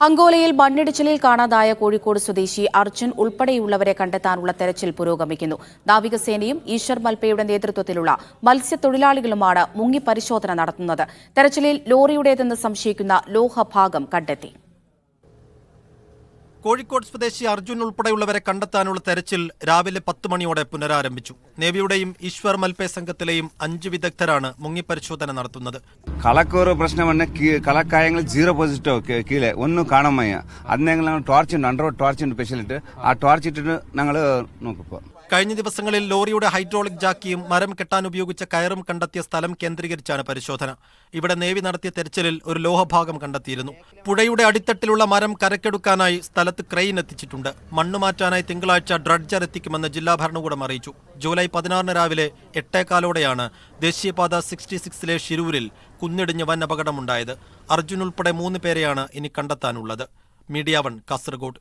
അങ്കോലയിൽ മണ്ണിടിച്ചിലിൽ കാണാതായ കോഴിക്കോട് സ്വദേശി അർജുൻ ഉൾപ്പെടെയുള്ളവരെ കണ്ടെത്താനുള്ള തെരച്ചിൽ പുരോഗമിക്കുന്നു. നാവികസേനയും ഈശ്വർ മൽപ്പയുടെ നേതൃത്വത്തിലുള്ള മത്സ്യത്തൊഴിലാളികളുമാണ് മുങ്ങിപ്പരിശോധന നടത്തുന്നത്. തെരച്ചിലിൽ ലോറിയുടേതെന്ന് സംശയിക്കുന്ന ലോഹഭാഗം കണ്ടെത്തി. കോഴിക്കോട് സ്വദേശി അർജുൻ ഉൾപ്പെടെയുള്ളവരെ കണ്ടെത്താനുള്ള തെരച്ചിൽ രാവിലെ 10 മണിയോടെ പുനരാരംഭിച്ചു. നേവിയുടെയും ഈശ്വർ മൽപേ സംഘത്തിലെയും 5 വിദഗ്ധരാണ് മുങ്ങിപ്പരിശോധന നടത്തുന്നത്. കളക്കൊരു പ്രശ്നം കളക്കായങ്ങൾ 0% കീഴെ ഒന്നും കാണാൻ വയ്യ. അത് ഞങ്ങൾ ടോർച്ചുണ്ട്, അണ്ടർ ടോർച്ചുണ്ട് സ്പെഷ്യലിട്ട് ആ ടോർച്ച് ഇട്ടിട്ട് ഞങ്ങൾ നോക്കിപ്പോ. കഴിഞ്ഞ ദിവസങ്ങളിൽ ലോറിയുടെ ഹൈഡ്രോളിക് ജാക്കിയും മരം കെട്ടാൻ ഉപയോഗിച്ച കയറും കണ്ടെത്തിയ സ്ഥലം കേന്ദ്രീകരിച്ചാണ് പരിശോധന. ഇവിടെ നേവി നടത്തിയ തെരച്ചിലിൽ ഒരു ലോഹഭാഗം കണ്ടെത്തിയിരുന്നു. പുഴയുടെ അടിത്തട്ടിലുള്ള മരം കരക്കെടുക്കാനായി സ്ഥലത്ത് ക്രെയിൻ എത്തിച്ചിട്ടുണ്ട്. മണ്ണ് മാറ്റാനായി തിങ്കളാഴ്ച ഡ്രഡ്ജർ എത്തിക്കുമെന്ന് ജില്ലാ ഭരണകൂടം അറിയിച്ചു. ജൂലൈ 16 രാവിലെ 8:15 ദേശീയപാത 66 ഷിരൂരിൽ കുന്നിടിഞ്ഞ് വൻ അപകടമുണ്ടായത്. അർജുൻ ഉൾപ്പെടെ 3 പേരെയാണ് ഇനി കണ്ടെത്താനുള്ളത്. മീഡിയ 1 കാസർഗോഡ്.